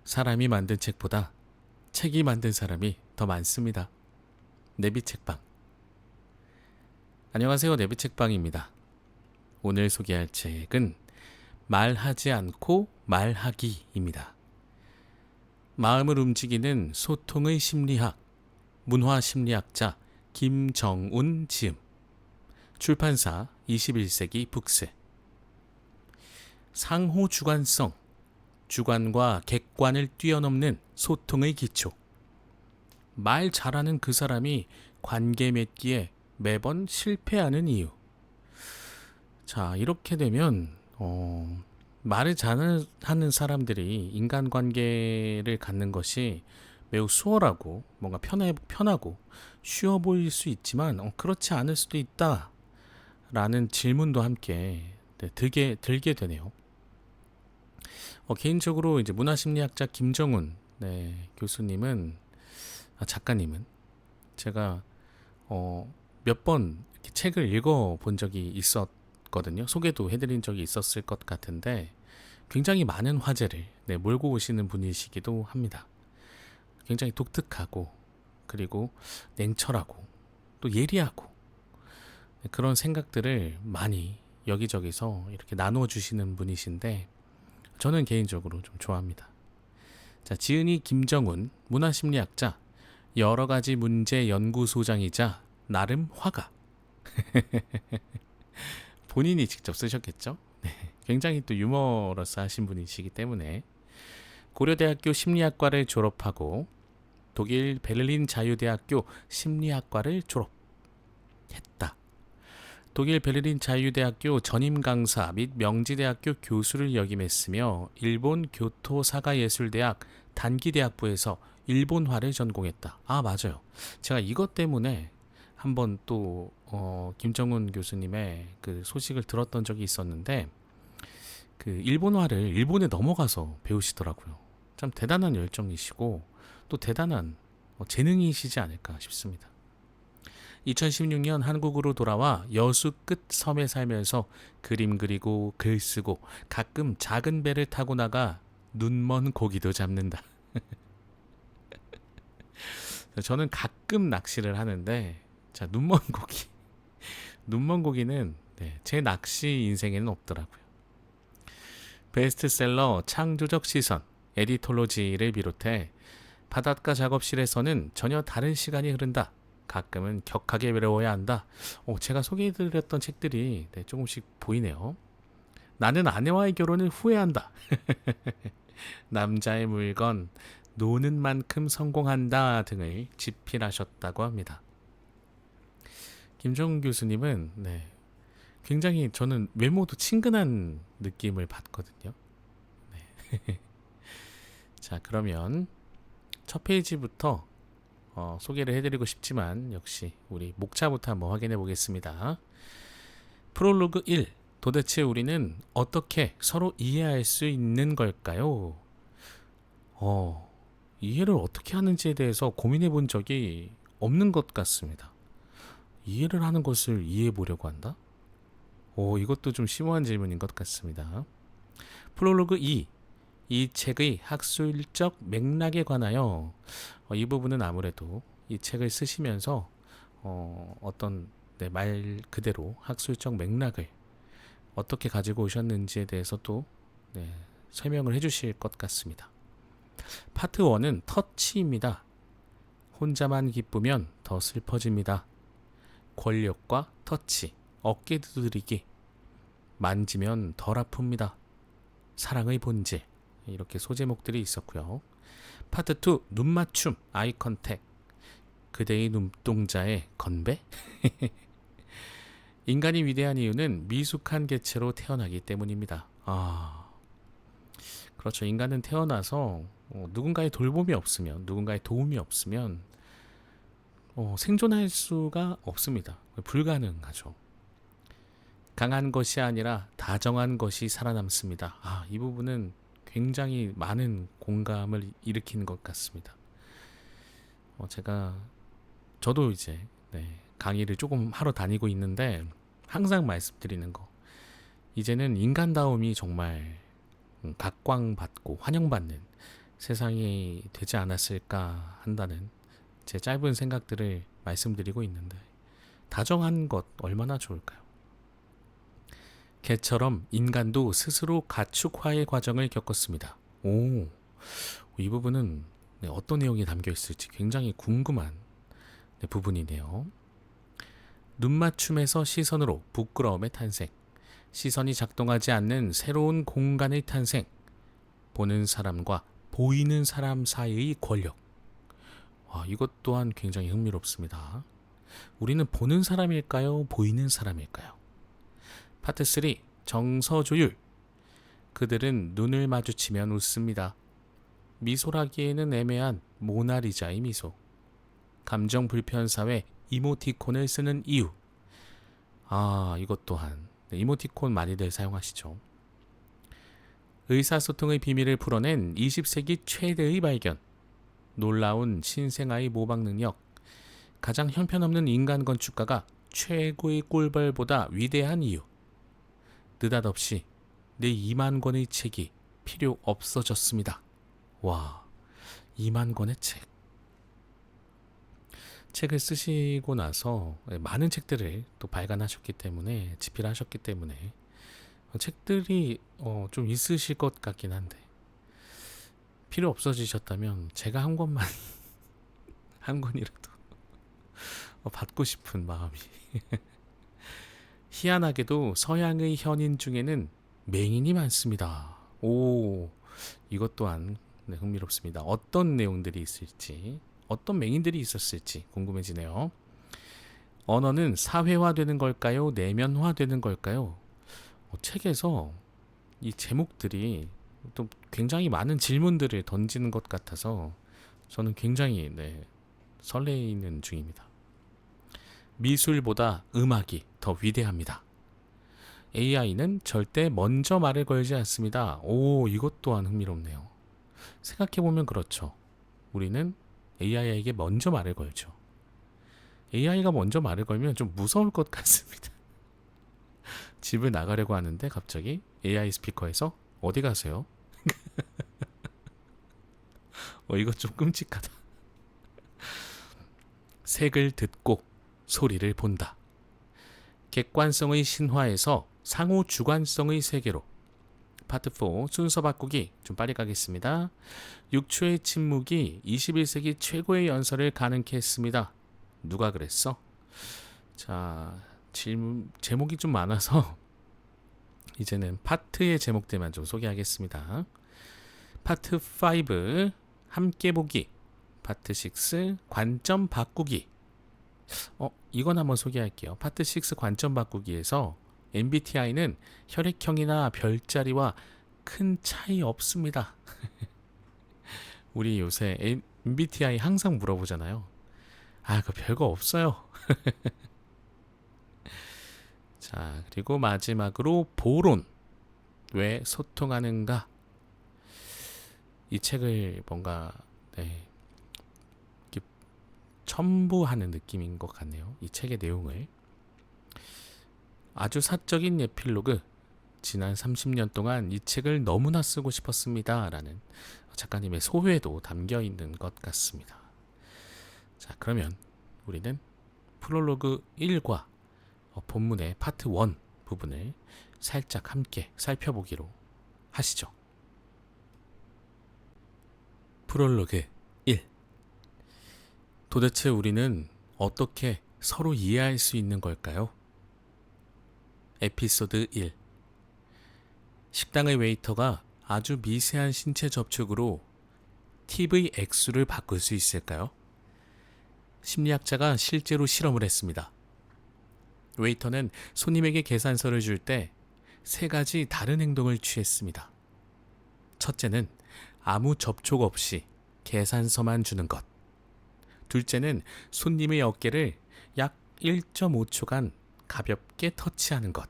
사람이 만든 책보다 책이 만든 사람이 더 많습니다. 내비책방. 안녕하세요. 내비책방입니다. 오늘 소개할 책은 말하지 않고 말하기입니다. 마음을 움직이는 소통의 심리학, 문화심리학자 김정운 지음, 출판사 21세기 북스. 상호주관성, 주관과 객관을 뛰어넘는 소통의 기초. 말 잘하는 그 사람이 관계 맺기에 매번 실패하는 이유. 자, 이렇게 되면 말을 잘하는 사람들이 인간관계를 갖는 것이 매우 수월하고 뭔가 편하고 쉬워 보일 수 있지만 그렇지 않을 수도 있다라는 질문도 함께 들게 되네요. 개인적으로 이제 문화심리학자 김정운 교수님은 작가님은 제가 몇 번 책을 읽어본 적이 있었거든요. 소개도 해드린 적이 있었을 것 같은데 굉장히 많은 화제를 몰고 오시는 분이시기도 합니다. 굉장히 독특하고 그리고 냉철하고 또 예리하고 그런 생각들을 많이 여기저기서 이렇게 나누어 주시는 분이신데 저는 개인적으로 좀 좋아합니다. 자, 지은이 김정운 문화심리학자, 여러가지 문제 연구소장이자 나름 화가. 본인이 직접 쓰셨겠죠? 굉장히 또 유머러스 하신 분이시기 때문에 고려대학교 심리학과를 졸업하고 독일 베를린 자유대학교 심리학과를 졸업했다. 독일 베를린 자유대학교 전임 강사 및 명지대학교 교수를 역임했으며 일본 교토사가예술대학 단기대학부에서 일본화를 전공했다. 아, 맞아요. 제가 이것 때문에 한번 또 김정은 교수님의 그 소식을 들었던 적이 있었는데 그 일본화를 일본에 넘어가서 배우시더라고요. 참 대단한 열정이시고 또 대단한 재능이시지 않을까 싶습니다. 2016년 한국으로 돌아와 여수 끝 섬에 살면서 그림 그리고 글 쓰고 가끔 작은 배를 타고 나가 눈먼 고기도 잡는다. 저는 가끔 낚시를 하는데 자, 눈먼 고기. 눈먼 고기는 제 낚시 인생에는 없더라고요. 베스트셀러 창조적 시선, 에디톨로지를 비롯해 바닷가 작업실에서는 전혀 다른 시간이 흐른다. 가끔은 격하게 외로워야 한다. 제가 소개해드렸던 책들이 조금씩 보이네요. 나는 아내와의 결혼을 후회한다. 남자의 물건, 노는 만큼 성공한다 등을 집필하셨다고 합니다. 김정은 교수님은 굉장히 저는 외모도 친근한 느낌을 받거든요. 자, 그러면 첫 페이지부터 소개를 해드리고 싶지만 역시 우리 목차부터 한번 확인해 보겠습니다. 프롤로그 1. 도대체 우리는 어떻게 서로 이해할 수 있는 걸까요? 이해를 어떻게 하는지에 대해서 고민해 본 적이 없는 것 같습니다. 이해를 하는 것을 이해해 보려고 한다? 이것도 좀 심오한 질문인 것 같습니다. 프롤로그 2. 이 책의 학술적 맥락에 관하여 이 부분은 아무래도 이 책을 쓰시면서 어떤 말 그대로 학술적 맥락을 어떻게 가지고 오셨는지에 대해서 또 설명을 해주실 것 같습니다. 파트 1은 터치입니다. 혼자만 기쁘면 더 슬퍼집니다. 권력과 터치, 어깨 두드리기, 만지면 덜 아픕니다. 사랑의 본질, 이렇게 소제목들이 있었고요. 파트 2, 눈맞춤, 아이 컨택, 그대의 눈동자에 건배? 인간이 위대한 이유는 미숙한 개체로 태어나기 때문입니다. 그렇죠. 인간은 태어나서 누군가의 돌봄이 없으면, 누군가의 도움이 없으면 생존할 수가 없습니다. 불가능하죠. 강한 것이 아니라 다정한 것이 살아남습니다. 이 부분은 굉장히 많은 공감을 일으키는 것 같습니다. 저도 이제 강의를 조금 하러 다니고 있는데 항상 말씀드리는 거, 이제는 인간다움이 정말 각광받고 환영받는 세상이 되지 않았을까 한다는 제 짧은 생각들을 말씀드리고 있는데, 다정한 것 얼마나 좋을까요? 개처럼 인간도 스스로 가축화의 과정을 겪었습니다. 오, 이 부분은 어떤 내용이 담겨 있을지 굉장히 궁금한 부분이네요. 눈맞춤에서 시선으로 부끄러움의 탄생, 시선이 작동하지 않는 새로운 공간의 탄생, 보는 사람과 보이는 사람 사이의 권력. 이것 또한 굉장히 흥미롭습니다. 우리는 보는 사람일까요? 보이는 사람일까요? 파트 3. 정서조율. 그들은 눈을 마주치면 웃습니다. 미소라기에는 애매한 모나리자의 미소. 감정 불편 사회 이모티콘을 쓰는 이유. 이것 또한 이모티콘 많이들 사용하시죠. 의사소통의 비밀을 풀어낸 20세기 최대의 발견. 놀라운 신생아의 모방 능력. 가장 형편없는 인간 건축가가 최고의 꿀벌보다 위대한 이유. 느닷없이 내 2만 권의 책이 필요 없어졌습니다. 와, 2만 권의 책. 책을 쓰시고 나서 많은 책들을 또 발간하셨기 때문에, 집필하셨기 때문에 책들이 좀 있으실 것 같긴 한데, 필요 없어지셨다면 제가 한 권만 한 권이라도 받고 싶은 마음이. 희한하게도 서양의 현인 중에는 맹인이 많습니다. 오, 이것 또한 흥미롭습니다. 어떤 내용들이 있을지, 어떤 맹인들이 있었을지 궁금해지네요. 언어는 사회화되는 걸까요? 내면화되는 걸까요? 책에서 이 제목들이 또 굉장히 많은 질문들을 던지는 것 같아서 저는 굉장히 설레이는 중입니다. 미술보다 음악이 더 위대합니다. AI는 절대 먼저 말을 걸지 않습니다. 오, 이것 또한 흥미롭네요. 생각해보면 그렇죠. 우리는 AI에게 먼저 말을 걸죠. AI가 먼저 말을 걸면 좀 무서울 것 같습니다. 집을 나가려고 하는데 갑자기 AI 스피커에서 어디 가세요? 이것 좀 끔찍하다. 색을 듣고 소리를 본다. 객관성의 신화에서 상호 주관성의 세계로. 파트 4 순서 바꾸기. 좀 빨리 가겠습니다. 6초의 침묵이 21세기 최고의 연설을 가능케 했습니다. 누가 그랬어? 자, 제목이 좀 많아서 이제는 파트의 제목들만 좀 소개하겠습니다. 파트 5 함께 보기. 파트 6 관점 바꾸기. 이건 한번 소개할게요. 파트 6 관점 바꾸기에서 MBTI는 혈액형이나 별자리와 큰 차이 없습니다. 우리 요새 MBTI 항상 물어보잖아요. 그거 별거 없어요. 자, 그리고 마지막으로 보론. 왜 소통하는가? 이 책을 뭔가 첨부하는 느낌인 것 같네요. 이 책의 내용을. 아주 사적인 에필로그. 지난 30년 동안 이 책을 너무나 쓰고 싶었습니다. 라는 작가님의 소회도 담겨 있는 것 같습니다. 자, 그러면 우리는 프롤로그 1과 본문의 파트 1 부분을 살짝 함께 살펴보기로 하시죠. 프롤로그 1. 도대체 우리는 어떻게 서로 이해할 수 있는 걸까요? 에피소드 1. 식당의 웨이터가 아주 미세한 신체 접촉으로 팁의 액수를 바꿀 수 있을까요? 심리학자가 실제로 실험을 했습니다. 웨이터는 손님에게 계산서를 줄 때 3가지 다른 행동을 취했습니다. 첫째는 아무 접촉 없이 계산서만 주는 것. 둘째는 손님의 어깨를 약 1.5초간 가볍게 터치하는 것.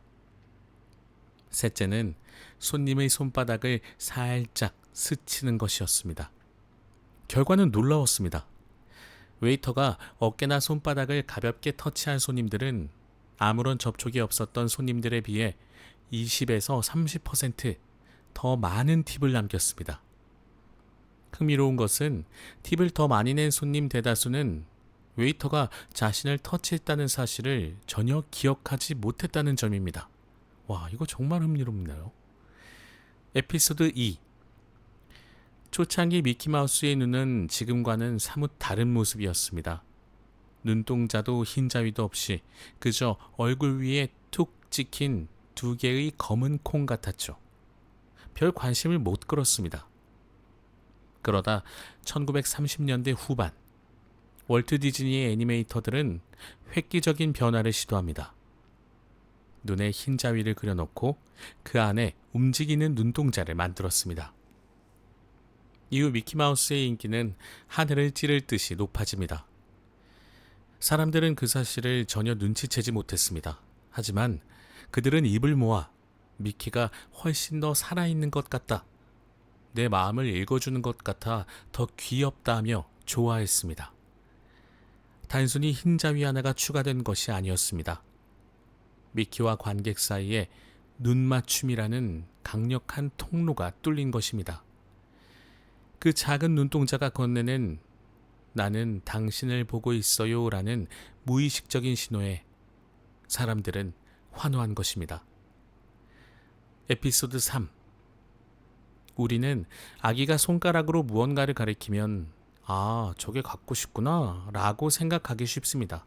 셋째는 손님의 손바닥을 살짝 스치는 것이었습니다. 결과는 놀라웠습니다. 웨이터가 어깨나 손바닥을 가볍게 터치한 손님들은 아무런 접촉이 없었던 손님들에 비해 20에서 30% 더 많은 팁을 남겼습니다. 흥미로운 것은 팁을 더 많이 낸 손님 대다수는 웨이터가 자신을 터치했다는 사실을 전혀 기억하지 못했다는 점입니다. 와, 이거 정말 흥미롭네요. 에피소드 2. 초창기 미키마우스의 눈은 지금과는 사뭇 다른 모습이었습니다. 눈동자도 흰자위도 없이 그저 얼굴 위에 툭 찍힌 두 개의 검은 콩 같았죠. 별 관심을 못 끌었습니다. 그러다 1930년대 후반, 월트 디즈니의 애니메이터들은 획기적인 변화를 시도합니다. 눈에 흰자위를 그려놓고 그 안에 움직이는 눈동자를 만들었습니다. 이후 미키마우스의 인기는 하늘을 찌를 듯이 높아집니다. 사람들은 그 사실을 전혀 눈치채지 못했습니다. 하지만 그들은 입을 모아 미키가 훨씬 더 살아있는 것 같다, 내 마음을 읽어주는 것 같아 더 귀엽다 하며 좋아했습니다. 단순히 흰자위 하나가 추가된 것이 아니었습니다. 미키와 관객 사이에 눈맞춤이라는 강력한 통로가 뚫린 것입니다. 그 작은 눈동자가 건네는 나는 당신을 보고 있어요 라는 무의식적인 신호에 사람들은 환호한 것입니다. 에피소드 3. 우리는 아기가 손가락으로 무언가를 가리키면 아, 저게 갖고 싶구나 라고 생각하기 쉽습니다.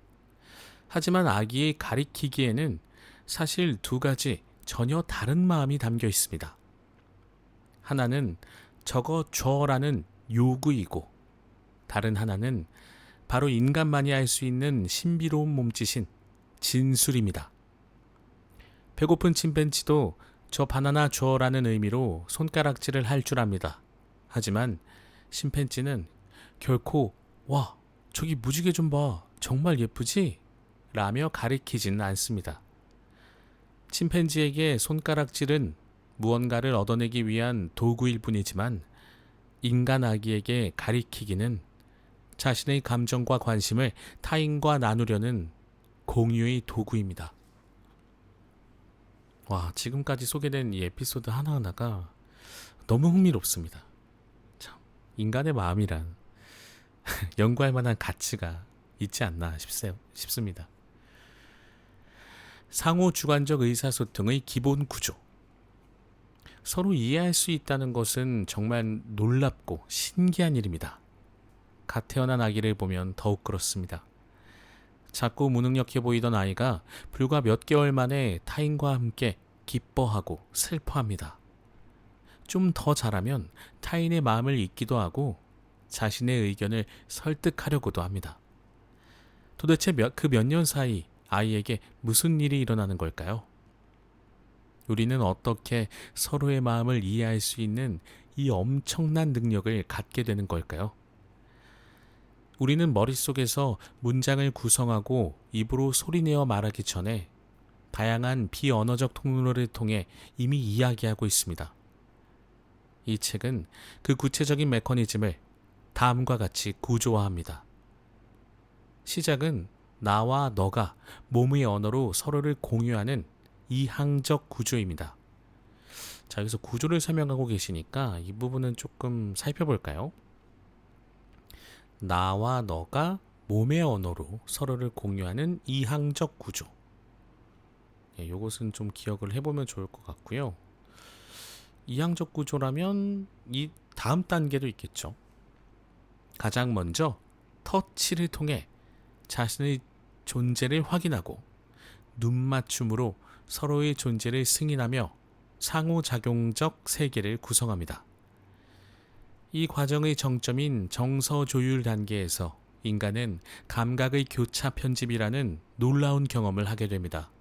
하지만 아기의 가리키기에는 사실 두 가지 전혀 다른 마음이 담겨 있습니다. 하나는 저거 줘라는 요구이고, 다른 하나는 바로 인간만이 할 수 있는 신비로운 몸짓인 진술입니다. 배고픈 침팬지도 저 바나나 줘라는 의미로 손가락질을 할 줄 압니다. 하지만 침팬지는 결코 와, 저기 무지개 좀 봐, 정말 예쁘지? 라며 가리키지는 않습니다. 침팬지에게 손가락질은 무언가를 얻어내기 위한 도구일 뿐이지만 인간 아기에게 가리키기는 자신의 감정과 관심을 타인과 나누려는 공유의 도구입니다. 와, 지금까지 소개된 이 에피소드 하나하나가 너무 흥미롭습니다. 참, 인간의 마음이란 연구할 만한 가치가 있지 않나 싶습니다. 상호 주관적 의사소통의 기본 구조. 서로 이해할 수 있다는 것은 정말 놀랍고 신기한 일입니다. 갓 태어난 아기를 보면 더욱 그렇습니다. 작고 무능력해 보이던 아이가 불과 몇 개월 만에 타인과 함께 기뻐하고 슬퍼합니다. 좀 더 자라면 타인의 마음을 읽기도 하고 자신의 의견을 설득하려고도 합니다. 도대체 그 몇 년 사이 아이에게 무슨 일이 일어나는 걸까요? 우리는 어떻게 서로의 마음을 이해할 수 있는 이 엄청난 능력을 갖게 되는 걸까요? 우리는 머릿속에서 문장을 구성하고 입으로 소리내어 말하기 전에 다양한 비언어적 통로를 통해 이미 이야기하고 있습니다. 이 책은 그 구체적인 메커니즘을 다음과 같이 구조화합니다. 시작은 나와 너가 몸의 언어로 서로를 공유하는 이항적 구조입니다. 자, 여기서 구조를 설명하고 계시니까 이 부분은 조금 살펴볼까요? 나와 너가 몸의 언어로 서로를 공유하는 이항적 구조. 이것은 좀 기억을 해보면 좋을 것 같고요. 이항적 구조라면 이 다음 단계도 있겠죠. 가장 먼저 터치를 통해 자신의 존재를 확인하고 눈맞춤으로 서로의 존재를 승인하며 상호작용적 세계를 구성합니다. 이 과정의 정점인 정서 조율 단계에서 인간은 감각의 교차 편집이라는 놀라운 경험을 하게 됩니다.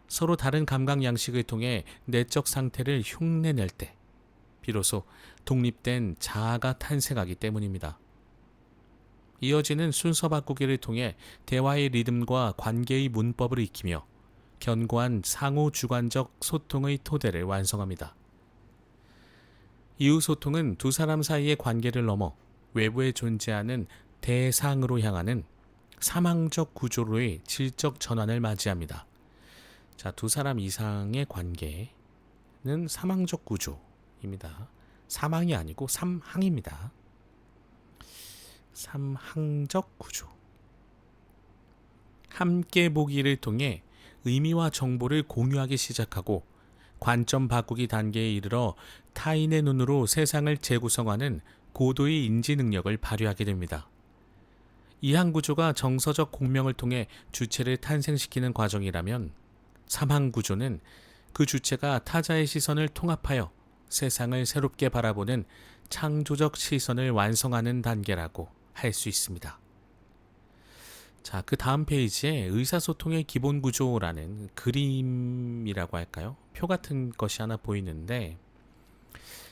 서로 다른 감각 양식을 통해 내적 상태를 흉내낼 때 비로소 독립된 자아가 탄생하기 때문입니다. 이어지는 순서 바꾸기를 통해 대화의 리듬과 관계의 문법을 익히며 견고한 상호 주관적 소통의 토대를 완성합니다. 이후 소통은 두 사람 사이의 관계를 넘어 외부에 존재하는 대상으로 향하는 사망적 구조로의 질적 전환을 맞이합니다. 자, 두 사람 이상의 관계는 사망적 구조입니다. 사망이 아니고 삼항입니다. 삼항적 구조. 함께 보기를 통해 의미와 정보를 공유하기 시작하고 관점 바꾸기 단계에 이르러 타인의 눈으로 세상을 재구성하는 고도의 인지 능력을 발휘하게 됩니다. 이항 구조가 정서적 공명을 통해 주체를 탄생시키는 과정이라면 삼항 구조는 그 주체가 타자의 시선을 통합하여 세상을 새롭게 바라보는 창조적 시선을 완성하는 단계라고 할 수 있습니다. 자, 그 다음 페이지에 의사소통의 기본 구조라는 그림이라고 할까요? 표 같은 것이 하나 보이는데,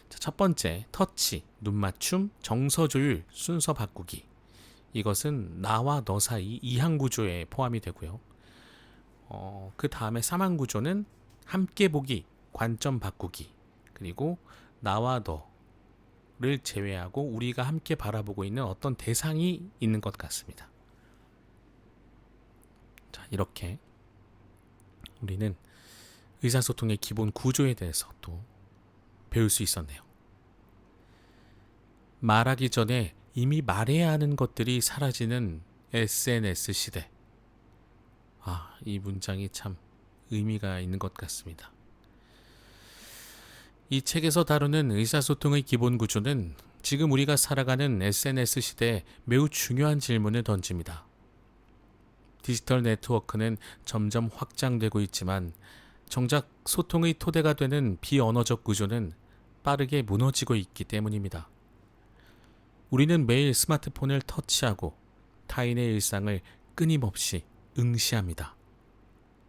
자, 첫 번째, 터치, 눈맞춤, 정서 조율, 순서 바꾸기. 이것은 나와 너 사이 이항 구조에 포함이 되고요. 그 다음에 삼항 구조는 함께 보기, 관점 바꾸기, 그리고 나와 너를 제외하고 우리가 함께 바라보고 있는 어떤 대상이 있는 것 같습니다. 자, 이렇게 우리는 의사소통의 기본 구조에 대해서 또 배울 수 있었네요. 말하기 전에 이미 말해야 하는 것들이 사라지는 SNS 시대. 이 문장이 참 의미가 있는 것 같습니다. 이 책에서 다루는 의사소통의 기본 구조는 지금 우리가 살아가는 SNS 시대에 매우 중요한 질문을 던집니다. 디지털 네트워크는 점점 확장되고 있지만 정작 소통의 토대가 되는 비언어적 구조는 빠르게 무너지고 있기 때문입니다. 우리는 매일 스마트폰을 터치하고 타인의 일상을 끊임없이 응시합니다.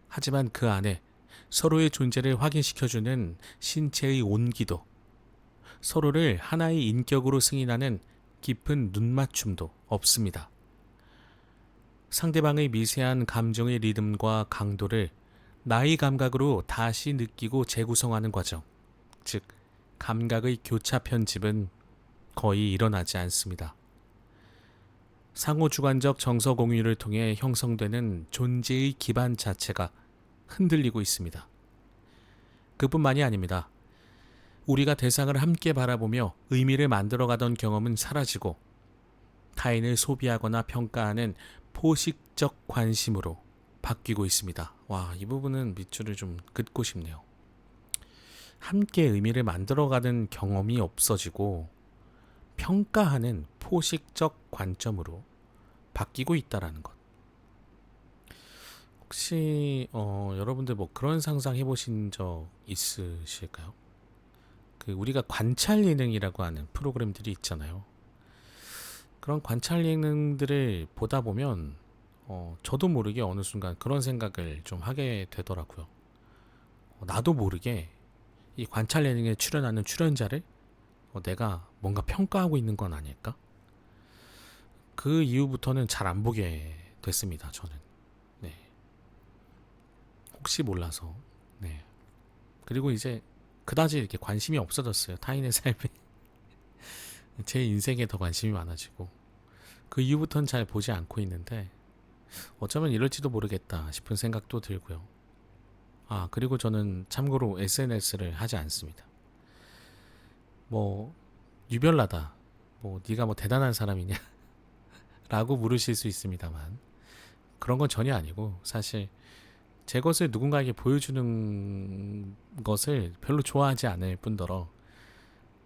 하지만 그 안에 서로의 존재를 확인시켜주는 신체의 온기도, 서로를 하나의 인격으로 승인하는 깊은 눈맞춤도 없습니다. 상대방의 미세한 감정의 리듬과 강도를 나의 감각으로 다시 느끼고 재구성하는 과정, 즉 감각의 교차 편집은 거의 일어나지 않습니다. 상호주관적 정서 공유를 통해 형성되는 존재의 기반 자체가 흔들리고 있습니다. 그뿐만이 아닙니다. 우리가 대상을 함께 바라보며 의미를 만들어가던 경험은 사라지고 타인을 소비하거나 평가하는 포식적 관심으로 바뀌고 있습니다. 이 부분은 밑줄을 좀 긋고 싶네요. 함께 의미를 만들어가는 경험이 없어지고 평가하는 포식적 관점으로 바뀌고 있다라는 것. 혹시 여러분들 뭐 그런 상상 해보신 적 있으실까요? 우리가 관찰 예능이라고 하는 프로그램들이 있잖아요. 그런 관찰 예능들을 보다 보면 저도 모르게 어느 순간 그런 생각을 좀 하게 되더라고요. 나도 모르게 이 관찰 예능에 출연하는 출연자를 내가 뭔가 평가하고 있는 건 아닐까? 그 이후부터는 잘 안 보게 됐습니다. 저는. 네. 혹시 몰라서. 네. 그리고 이제 그다지 이렇게 관심이 없어졌어요. 타인의 삶에. 제 인생에 더 관심이 많아지고 그 이후부터는 잘 보지 않고 있는데 어쩌면 이럴지도 모르겠다 싶은 생각도 들고요. 그리고 저는 참고로 SNS를 하지 않습니다. 유별나다. 네가 대단한 사람이냐? 라고 물으실 수 있습니다만 그런 건 전혀 아니고 사실 제 것을 누군가에게 보여주는 것을 별로 좋아하지 않을 뿐더러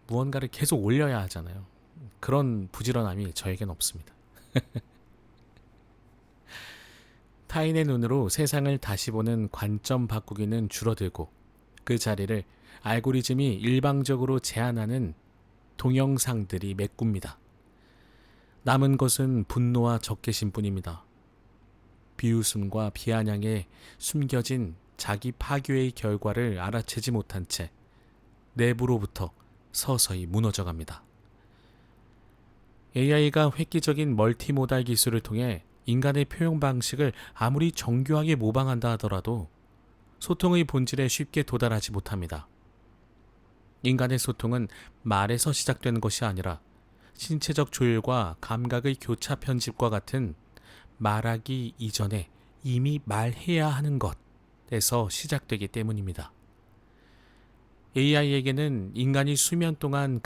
무언가를 계속 올려야 하잖아요. 그런 부지런함이 저에겐 없습니다. 타인의 눈으로 세상을 다시 보는 관점 바꾸기는 줄어들고 그 자리를 알고리즘이 일방적으로 제한하는 동영상들이 메꿉니다. 남은 것은 분노와 적개심뿐입니다. 비웃음과 비아냥에 숨겨진 자기 파괴의 결과를 알아채지 못한 채 내부로부터 서서히 무너져갑니다. AI가 획기적인 멀티모달 기술을 통해 인간의 표현 방식을 아무리 정교하게 모방한다 하더라도 소통의 본질에 쉽게 도달하지 못합니다. 인간의 소통은 말에서 시작되는 것이 아니라 신체적 조율과 감각의 교차 편집과 같은 말하기 이전에 이미 말해야 하는 것에서 시작되기 때문입니다. AI에게는 인간이 수만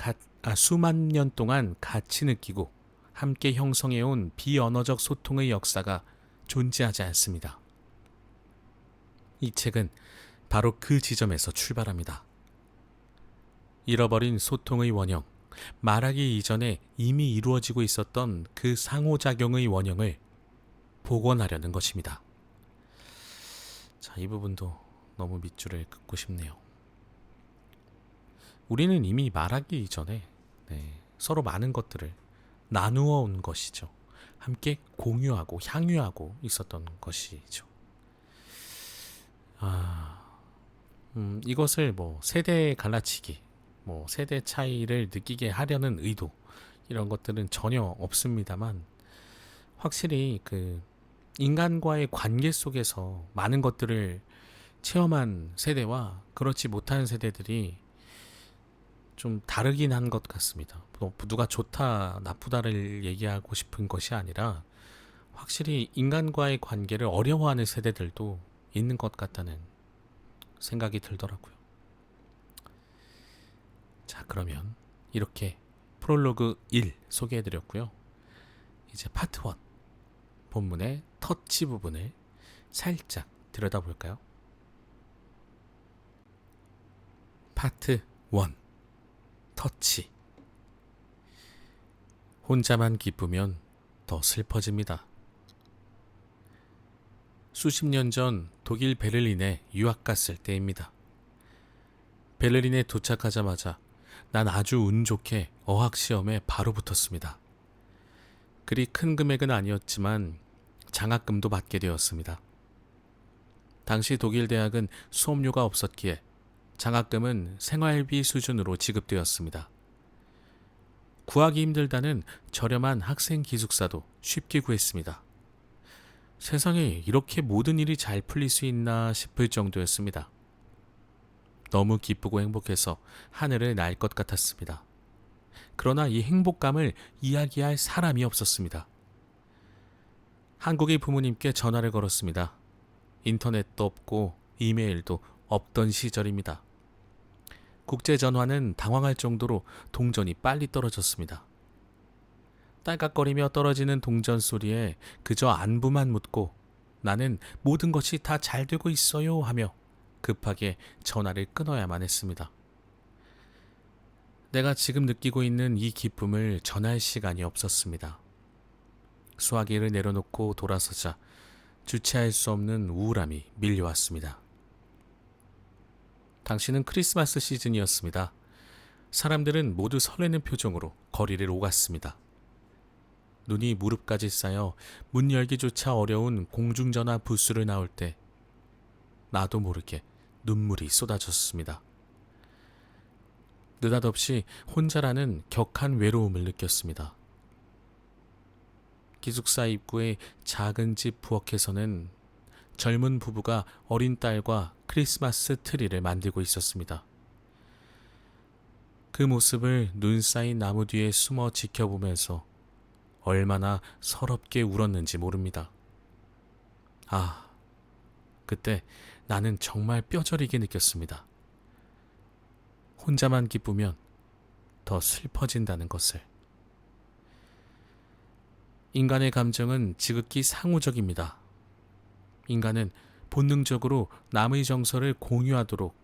년 동안 같이 느끼고 함께 형성해온 비언어적 소통의 역사가 존재하지 않습니다. 이 책은 바로 그 지점에서 출발합니다. 잃어버린 소통의 원형, 말하기 이전에 이미 이루어지고 있었던 그 상호작용의 원형을 복원하려는 것입니다. 자, 이 부분도 너무 밑줄을 긋고 싶네요. 우리는 이미 말하기 이전에 서로 많은 것들을 나누어 온 것이죠. 함께 공유하고 향유하고 있었던 것이죠. 이것을 세대 갈라치기, 세대 차이를 느끼게 하려는 의도, 이런 것들은 전혀 없습니다만, 확실히 그 인간과의 관계 속에서 많은 것들을 체험한 세대와 그렇지 못한 세대들이 좀 다르긴 한 것 같습니다. 누가 좋다 나쁘다를 얘기하고 싶은 것이 아니라 확실히 인간과의 관계를 어려워하는 세대들도 있는 것 같다는 생각이 들더라고요. 자, 그러면 이렇게 프롤로그 1 소개해드렸고요. 이제 파트 1 본문의 터치 부분을 살짝 들여다볼까요? 파트 1 터치. 혼자만 기쁘면 더 슬퍼집니다. 수십 년 전 독일 베를린에 유학 갔을 때입니다. 베를린에 도착하자마자 난 아주 운 좋게 어학시험에 바로 붙었습니다. 그리 큰 금액은 아니었지만 장학금도 받게 되었습니다. 당시 독일 대학은 수업료가 없었기에 장학금은 생활비 수준으로 지급되었습니다. 구하기 힘들다는 저렴한 학생 기숙사도 쉽게 구했습니다. 세상에 이렇게 모든 일이 잘 풀릴 수 있나 싶을 정도였습니다. 너무 기쁘고 행복해서 하늘을 날 것 같았습니다. 그러나 이 행복감을 이야기할 사람이 없었습니다. 한국의 부모님께 전화를 걸었습니다. 인터넷도 없고 이메일도 없던 시절입니다. 국제전화는 당황할 정도로 동전이 빨리 떨어졌습니다. 딸깍거리며 떨어지는 동전 소리에 그저 안부만 묻고 나는 모든 것이 다 잘 되고 있어요 하며 급하게 전화를 끊어야만 했습니다. 내가 지금 느끼고 있는 이 기쁨을 전할 시간이 없었습니다. 수화기를 내려놓고 돌아서자 주체할 수 없는 우울함이 밀려왔습니다. 당시는 크리스마스 시즌이었습니다. 사람들은 모두 설레는 표정으로 거리를 오갔습니다. 눈이 무릎까지 쌓여 문 열기조차 어려운 공중전화 부스를 나올 때 나도 모르게 눈물이 쏟아졌습니다. 느닷없이 혼자라는 격한 외로움을 느꼈습니다. 기숙사 입구의 작은 집 부엌에서는 젊은 부부가 어린 딸과 크리스마스 트리를 만들고 있었습니다. 그 모습을 눈 쌓인 나무 뒤에 숨어 지켜보면서 얼마나 서럽게 울었는지 모릅니다. 그때 나는 정말 뼈저리게 느꼈습니다. 혼자만 기쁘면 더 슬퍼진다는 것을. 인간의 감정은 지극히 상호적입니다. 인간은 본능적으로 남의 정서를 공유하도록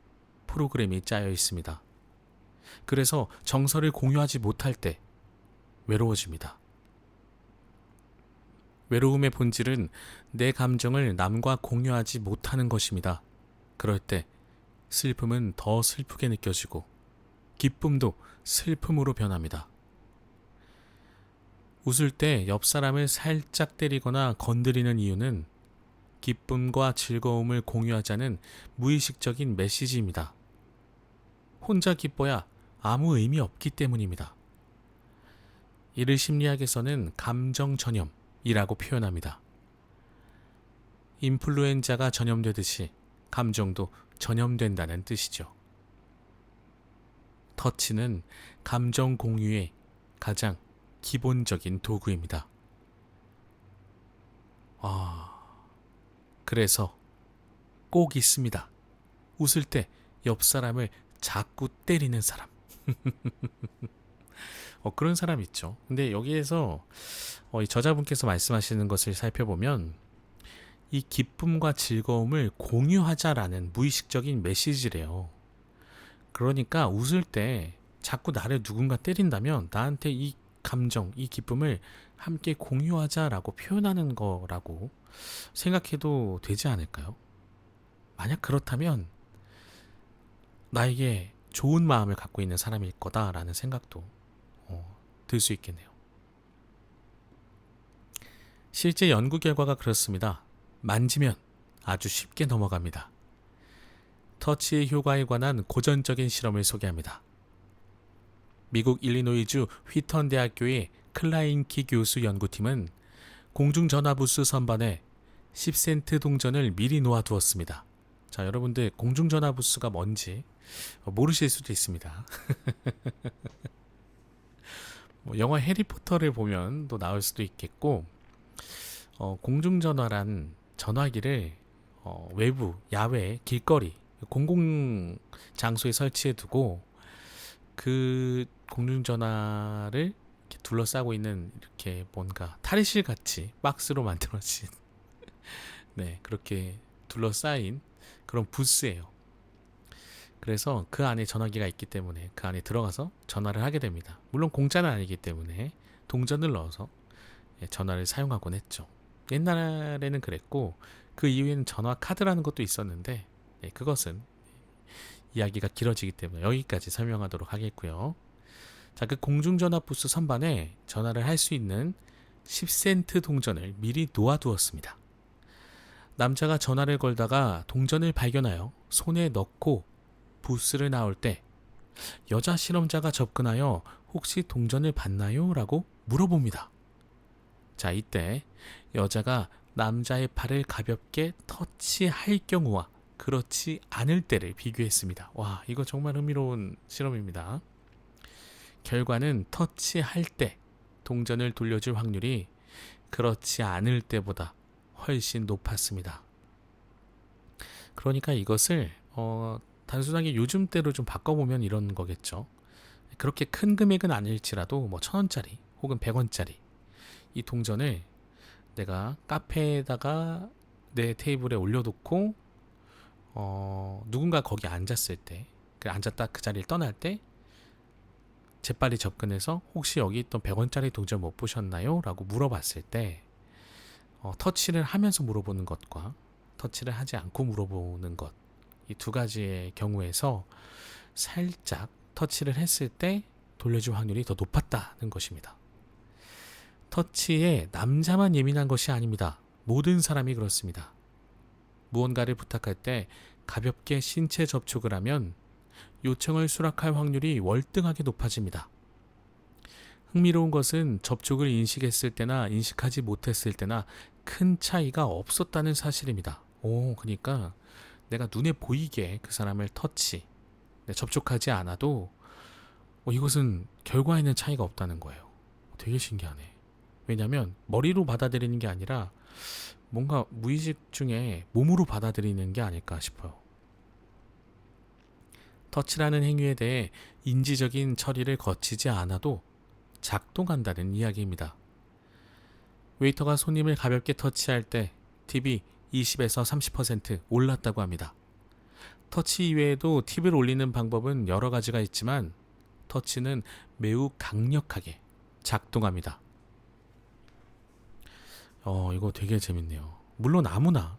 프로그램이 짜여 있습니다. 그래서 정서를 공유하지 못할 때 외로워집니다. 외로움의 본질은 내 감정을 남과 공유하지 못하는 것입니다. 그럴 때 슬픔은 더 슬프게 느껴지고 기쁨도 슬픔으로 변합니다. 웃을 때 옆 사람을 살짝 때리거나 건드리는 이유는 기쁨과 즐거움을 공유하자는 무의식적인 메시지입니다. 혼자 기뻐야 아무 의미 없기 때문입니다. 이를 심리학에서는 감정 전염이라고 표현합니다. 인플루엔자가 전염되듯이 감정도 전염된다는 뜻이죠. 터치는 감정 공유의 가장 기본적인 도구입니다. 그래서 꼭 있습니다. 웃을 때 옆 사람을 자꾸 때리는 사람. 그런 사람 있죠. 근데 여기에서 이 저자분께서 말씀하시는 것을 살펴보면 이 기쁨과 즐거움을 공유하자라는 무의식적인 메시지래요. 그러니까 웃을 때 자꾸 나를 누군가 때린다면 나한테 이 감정, 이 기쁨을 함께 공유하자라고 표현하는 거라고 생각해도 되지 않을까요? 만약 그렇다면 나에게 좋은 마음을 갖고 있는 사람일 거다라는 생각도 들 수 있겠네요. 실제 연구 결과가 그렇습니다. 만지면 아주 쉽게 넘어갑니다. 터치의 효과에 관한 고전적인 실험을 소개합니다. 미국 일리노이주 휘턴 대학교의 클라인키 교수 연구팀은 공중전화 부스 선반에 10센트 동전을 미리 놓아두었습니다. 자, 여러분들 공중전화 부스가 뭔지 모르실 수도 있습니다. 영화 해리포터를 보면 또 나올 수도 있겠고, 공중전화란 전화기를 외부, 야외, 길거리, 공공 장소에 설치해 두고 그 공중전화를 이렇게 둘러싸고 있는 이렇게 뭔가 탈의실 같이 박스로 만들어진 네, 그렇게 둘러싸인 그런 부스예요. 그래서 그 안에 전화기가 있기 때문에 그 안에 들어가서 전화를 하게 됩니다. 물론 공짜는 아니기 때문에 동전을 넣어서 전화를 사용하곤 했죠. 옛날에는 그랬고 그 이후에는 전화 카드라는 것도 있었는데 그것은 이야기가 길어지기 때문에 여기까지 설명하도록 하겠고요. 자, 그 공중전화 부스 선반에 전화를 할 수 있는 10센트 동전을 미리 놓아두었습니다. 남자가 전화를 걸다가 동전을 발견하여 손에 넣고 부스를 나올 때 여자 실험자가 접근하여 혹시 동전을 봤나요? 라고 물어봅니다. 자, 이때 여자가 남자의 팔을 가볍게 터치할 경우와 그렇지 않을 때를 비교했습니다. 와, 이거 정말 흥미로운 실험입니다. 결과는 터치할 때 동전을 돌려줄 확률이 그렇지 않을 때보다 훨씬 높았습니다. 그러니까 이것을 단순하게 요즘 때로 좀 바꿔보면 이런 거겠죠. 그렇게 큰 금액은 아닐지라도 뭐 1,000원짜리 혹은 100원짜리 이 동전을 내가 카페에다가 내 테이블에 올려놓고 누군가 거기 앉았을 때, 앉았다 그 자리를 떠날 때 재빨리 접근해서 혹시 여기 있던 100원짜리 동전 못 보셨나요? 라고 물어봤을 때 터치를 하면서 물어보는 것과 터치를 하지 않고 물어보는 것, 이 두 가지의 경우에서 살짝 터치를 했을 때 돌려줄 확률이 더 높았다는 것입니다. 터치에 남자만 예민한 것이 아닙니다. 모든 사람이 그렇습니다. 무언가를 부탁할 때 가볍게 신체 접촉을 하면 요청을 수락할 확률이 월등하게 높아집니다. 흥미로운 것은 접촉을 인식했을 때나 인식하지 못했을 때나 큰 차이가 없었다는 사실입니다. 그러니까 내가 눈에 보이게 그 사람을 접촉하지 않아도 이것은 결과에는 차이가 없다는 거예요. 되게 신기하네. 왜냐하면 머리로 받아들이는 게 아니라 뭔가 무의식 중에 몸으로 받아들이는 게 아닐까 싶어요. 터치라는 행위에 대해 인지적인 처리를 거치지 않아도 작동한다는 이야기입니다. 웨이터가 손님을 가볍게 터치할 때 팁이 20에서 30% 올랐다고 합니다. 터치 이외에도 팁을 올리는 방법은 여러 가지가 있지만 터치는 매우 강력하게 작동합니다. 이거 되게 재밌네요. 물론 아무나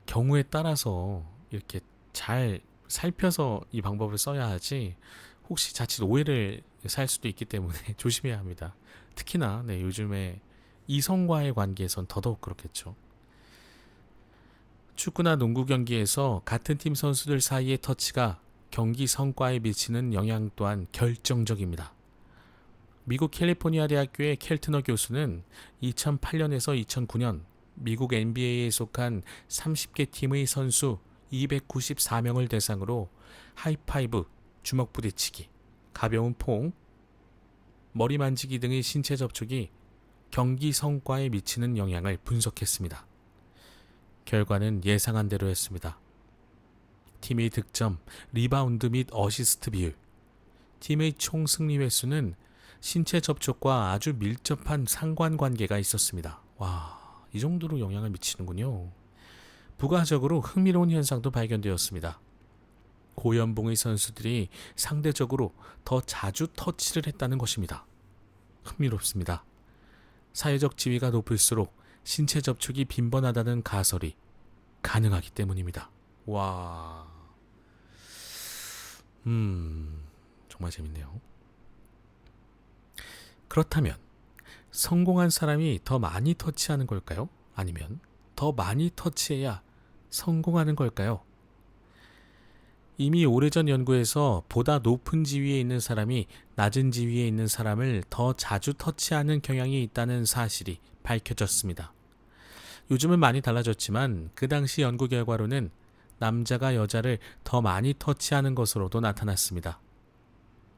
경우에 따라서 이렇게 잘 살펴서 이 방법을 써야 하지 혹시 자칫 오해를 살 수도 있기 때문에 조심해야 합니다. 특히나 요즘에 이성과의 관계에선 더더욱 그렇겠죠. 축구나 농구 경기에서 같은 팀 선수들 사이의 터치가 경기 성과에 미치는 영향 또한 결정적입니다. 미국 캘리포니아 대학교의 켈트너 교수는 2008년에서 2009년 미국 NBA에 속한 30개 팀의 선수 294명을 대상으로 하이파이브, 주먹 부딪히기, 가벼운 포옹, 머리 만지기 등의 신체 접촉이 경기 성과에 미치는 영향을 분석했습니다. 결과는 예상한 대로였습니다. 팀의 득점, 리바운드 및 어시스트 비율, 팀의 총 승리 횟수는 신체 접촉과 아주 밀접한 상관관계가 있었습니다. 와, 이 정도로 영향을 미치는군요. 부가적으로 흥미로운 현상도 발견되었습니다. 고연봉의 선수들이 상대적으로 더 자주 터치를 했다는 것입니다. 흥미롭습니다. 사회적 지위가 높을수록 신체 접촉이 빈번하다는 가설이 가능하기 때문입니다. 와, 정말 재밌네요. 그렇다면 성공한 사람이 더 많이 터치하는 걸까요? 아니면 더 많이 터치해야 성공하는 걸까요? 이미 오래전 연구에서 보다 높은 지위에 있는 사람이 낮은 지위에 있는 사람을 더 자주 터치하는 경향이 있다는 사실이 밝혀졌습니다. 요즘은 많이 달라졌지만 그 당시 연구 결과로는 남자가 여자를 더 많이 터치하는 것으로도 나타났습니다.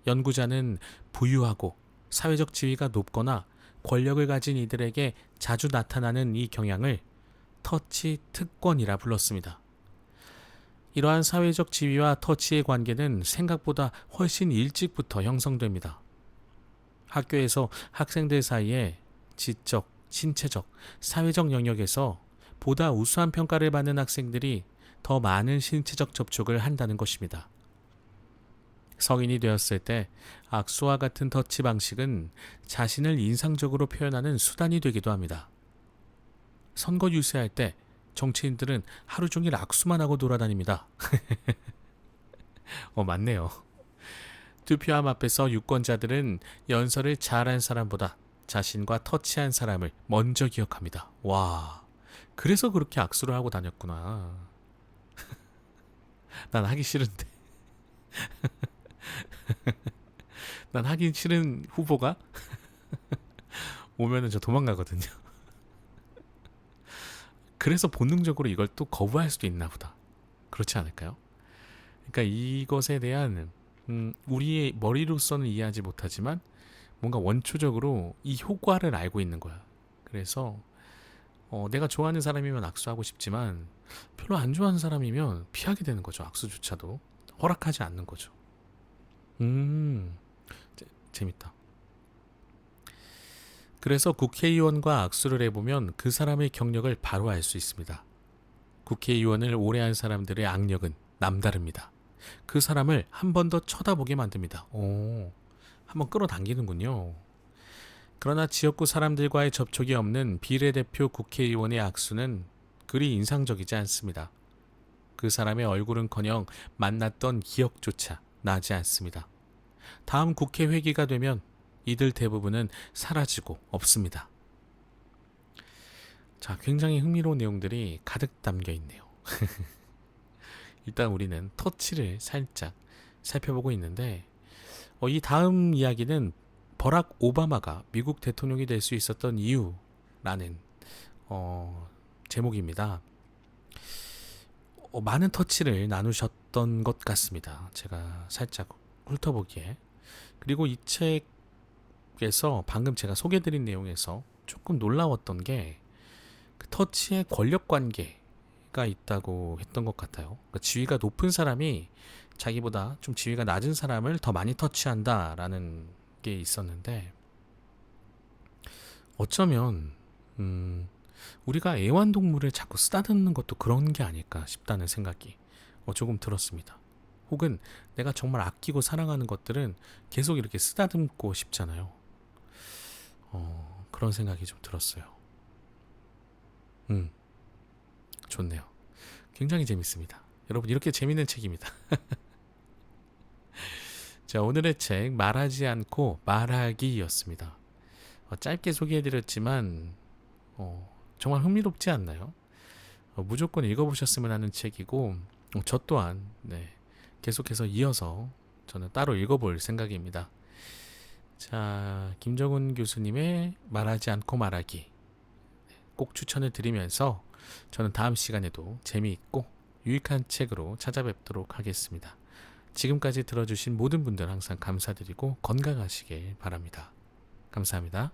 연구자는 부유하고 사회적 지위가 높거나 권력을 가진 이들에게 자주 나타나는 이 경향을 터치 특권이라 불렀습니다. 이러한 사회적 지위와 터치의 관계는 생각보다 훨씬 일찍부터 형성됩니다. 학교에서 학생들 사이에 지적, 신체적, 사회적 영역에서 보다 우수한 평가를 받는 학생들이 더 많은 신체적 접촉을 한다는 것입니다. 성인이 되었을 때 악수와 같은 터치 방식은 자신을 인상적으로 표현하는 수단이 되기도 합니다. 선거 유세할 때 정치인들은 하루 종일 악수만 하고 돌아다닙니다. 맞네요. 투표함 앞에서 유권자들은 연설을 잘한 사람보다 자신과 터치한 사람을 먼저 기억합니다. 와, 그래서 그렇게 악수를 하고 다녔구나. 난 하기 싫은데. 난 하기 싫은 후보가 오면은 저 도망가거든요. 그래서 본능적으로 이걸 또 거부할 수도 있나 보다. 그렇지 않을까요? 그러니까 이것에 대한 우리의 머리로서는 이해하지 못하지만 뭔가 원초적으로 이 효과를 알고 있는 거야. 그래서 내가 좋아하는 사람이면 악수하고 싶지만 별로 안 좋아하는 사람이면 피하게 되는 거죠. 악수조차도 허락하지 않는 거죠. 재밌다. 그래서 국회의원과 악수를 해보면 그 사람의 경력을 바로 알 수 있습니다. 국회의원을 오래 한 사람들의 악력은 남다릅니다. 그 사람을 한 번 더 쳐다보게 만듭니다. 한번 끌어당기는군요. 그러나 지역구 사람들과의 접촉이 없는 비례대표 국회의원의 악수는 그리 인상적이지 않습니다. 그 사람의 얼굴은커녕 만났던 기억조차 나지 않습니다. 다음 국회 회기가 되면 이들 대부분은 사라지고 없습니다. 자, 굉장히 흥미로운 내용들이 가득 담겨 있네요. 일단 우리는 터치를 살짝 살펴보고 있는데 이 다음 이야기는 버락 오바마가 미국 대통령이 될 수 있었던 이유라는 제목입니다. 많은 터치를 나누셨던 것 같습니다. 제가 살짝 훑어보기에. 그리고 이 책에서 방금 제가 소개해드린 내용에서 조금 놀라웠던 게 그 터치의 권력 관계가 있다고 했던 것 같아요. 그러니까 지위가 높은 사람이 자기보다 좀 지위가 낮은 사람을 더 많이 터치한다라는 게 있었는데 어쩌면 우리가 애완동물을 자꾸 쓰다듬는 것도 그런 게 아닐까 싶다는 생각이 조금 들었습니다. 혹은 내가 정말 아끼고 사랑하는 것들은 계속 이렇게 쓰다듬고 싶잖아요. 그런 생각이 좀 들었어요. 좋네요. 굉장히 재밌습니다. 여러분, 이렇게 재밌는 책입니다. 자, 오늘의 책 말하지 않고 말하기였습니다. 짧게 소개해드렸지만 정말 흥미롭지 않나요? 무조건 읽어보셨으면 하는 책이고 저 또한 계속해서 이어서 저는 따로 읽어볼 생각입니다. 자, 김정훈 교수님의 말하지 않고 말하기 꼭 추천을 드리면서 저는 다음 시간에도 재미있고 유익한 책으로 찾아뵙도록 하겠습니다. 지금까지 들어주신 모든 분들 항상 감사드리고 건강하시길 바랍니다. 감사합니다.